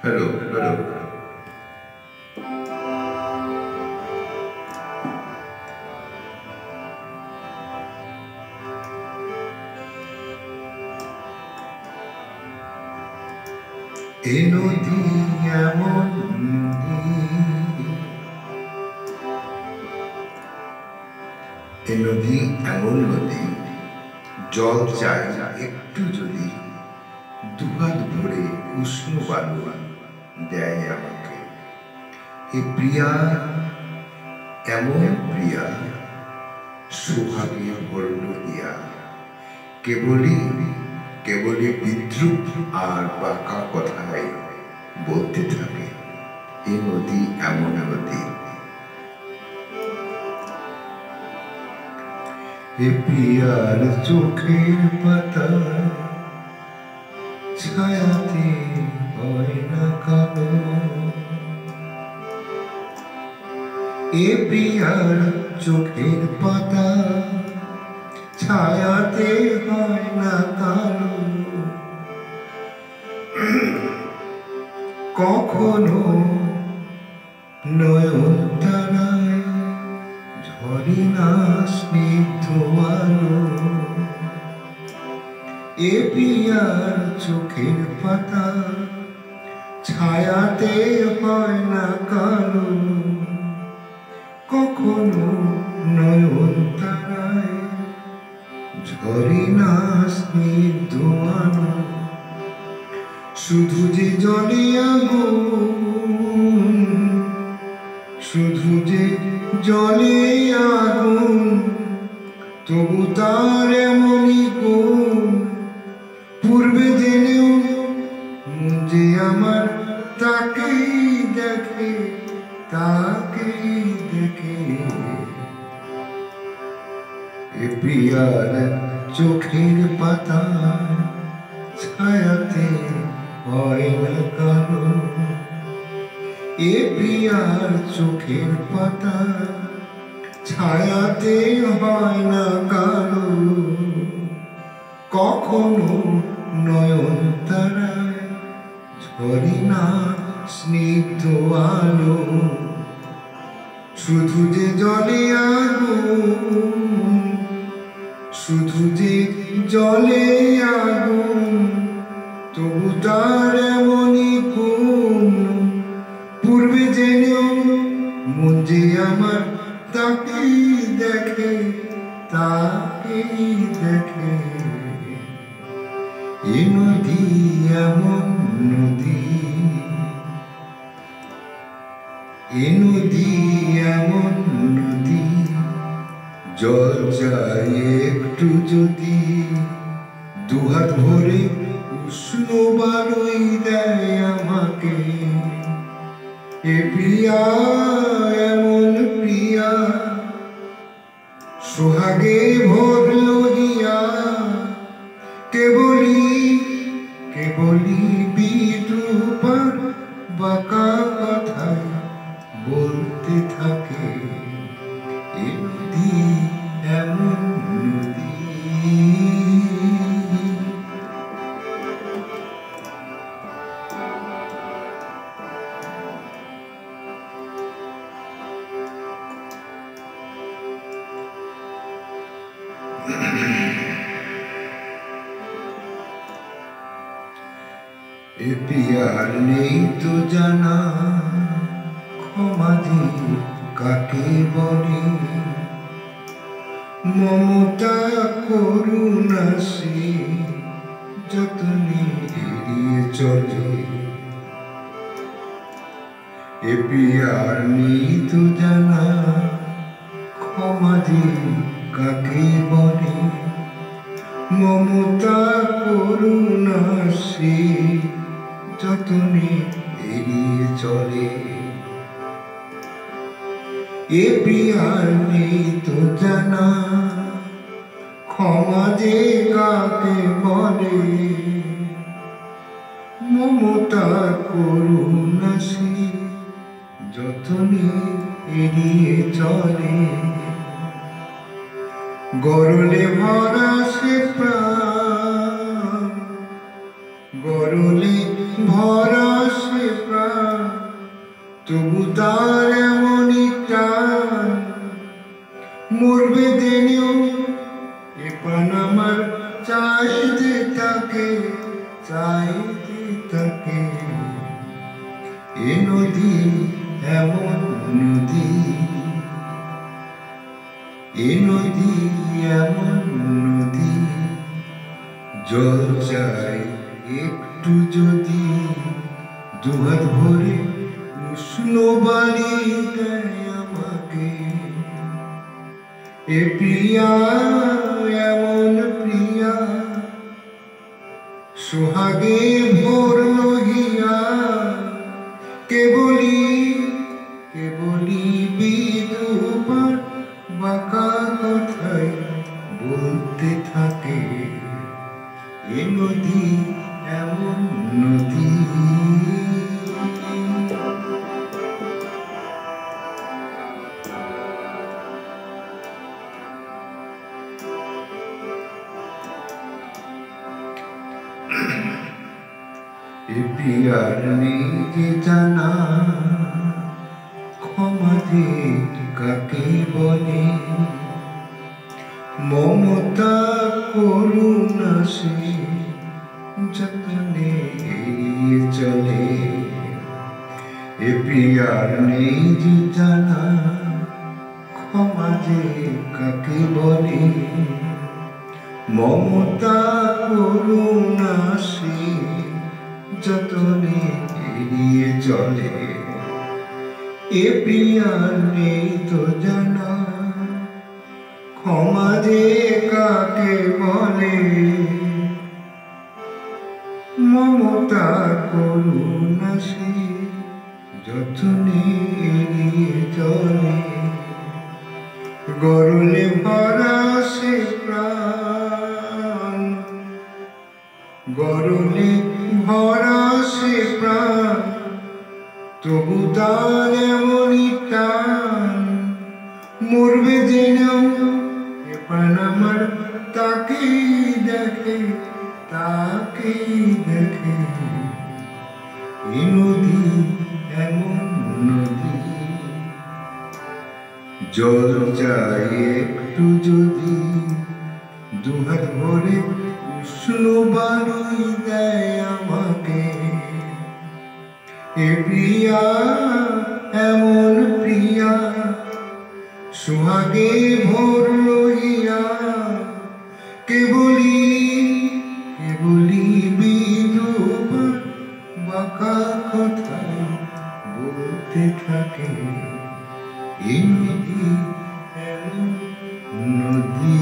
Hello, hello. এ নদী এমন নদী, এ নদী এমন নদী, জল চাই একটু যদি দুহাত ভরে উষ্ণ বালু দেয় আমাকে। এ প্রিয়া এমন প্রিয়া, সোহাগে ভরল দিয়া, কেবলই বিদ্রুপ আর বাঁকা কথায় বলতে থাকে। এ নদী এমন নদী। এ প্রিয়ার চোখের পাতা ছায়াতে হয় না কালো। এ প্রিয়ার চোখের পাতা ছায়াতে হয় না কালো। কখনো নয়ন তারায় ঝরে না স্নিগ্ধ আলো। এ প্রিয়ার চোখের পাতা ছায়াতে হয় না কালো। কখনো নয়ন তারায় ঝরে না স্নিগ্ধ আলো। শুধু যে জলে আগুন, শুধু যে জলে আগুন, তবু তার এমনই গুণ। পূর্বে জেনেও মন যে আমার তাকেই দেখে, তাকেই দেখে। এ প্রিয়ার চোখের পাতা ছায়াতে হয় না কালো। এ প্রিয়ার চোখের পাতা ছায়াতে হয় না কালো। কখনো নয়ন তারায় ঝরে না স্নিগ্ধ আলো। শুধু যে জলে আগুন, শুধু যে জলে আগুন, তবু তার এমনই গুণ। পূর্বে জেনেও মন যে আমার তাকেই দেখে, তাকেই দেখে। এ নদী এমন নদী, এ নদী এমন নদী, জল চাই একটু যদি দুহাত ভরে উষ্ণ বালুই দেয় আমাকে। এ প্রিয়া এমন প্রিয়া, সোহাগে ভরল হিয়া, কেবলই বিদ্রুপ আর বাঁকা কথায় বলতে থাকে। এ নদী এমন নদী। এ প্রিয়ার নেই তো জানা, ক্ষমা যে কাকে বলে। মমতা করুণা সে যতনে এড়িয়ে চলে। এ প্রিয়ার নেই তো জানা, ক্ষমা যে কাকে বলে। মমতা করুণা সে যতনে এড়িয়ে চলে। এ প্রিয়ার নেই তো জানা, ক্ষমা যে কাকে বলে। মমতা করুণা সে যতনে এড়িয়ে চলে। গরলে ভরা সে প্রাণ, গরলে ভরা সে প্রাণ, তবু তার এমনই টান। মরবে জেনেও এ প্রাণ আমার চাইতে থাকে, চাইতে থাকে। এ নদী এমন নদী, এ নদী এমন নদী, জল চাই একটু যদি, দুহাত ভরে উষ্ণ বাড়ি দেয় আমাকে। এ প্রিয়া এমন প্রিয়া, সোহাগে ভরল হিয়া। কেবলি কেবলি বিধুপার বাঁকা কথায় বলতে থাকে। এ নদী এমন নদী। এ প্রিয়ার নেই যে জানা, ক্ষমা যে কাকে বলে। মমতা করুণা সে যতনে এড়িয়ে চলে। এ প্রিয়ার নেই যে জানা, ক্ষমা যে কাকে বলে। মমতা করুণা সে যতনে এড়িয়ে চলে। এ প্রিয়ার নেই তো জানা, ক্ষমা যে কাকে বলে। মমতা করুণা সে যতনে এড়িয়ে চলে। গরলে ভরা সে প্রাণ, গরলে ভরা সে প্রাণ, তবু তার এমনই টান। মরবে জেনেও এ প্রাণ আমার তাকেই দেখে, তাকেই দেখে। এ নদী এমন নদী, জল চাই একটু যদি, দুহাত ভরে উষ্ণ বাড়ি দেয় আমাকে। এ প্রিয়া এমন প্রিয়া, সোহাগে ভরল হিয়া। কেবলি কেবলি বিধবা বাঁকা কথায় বলতে থাকে। এই নদী এমন নদী।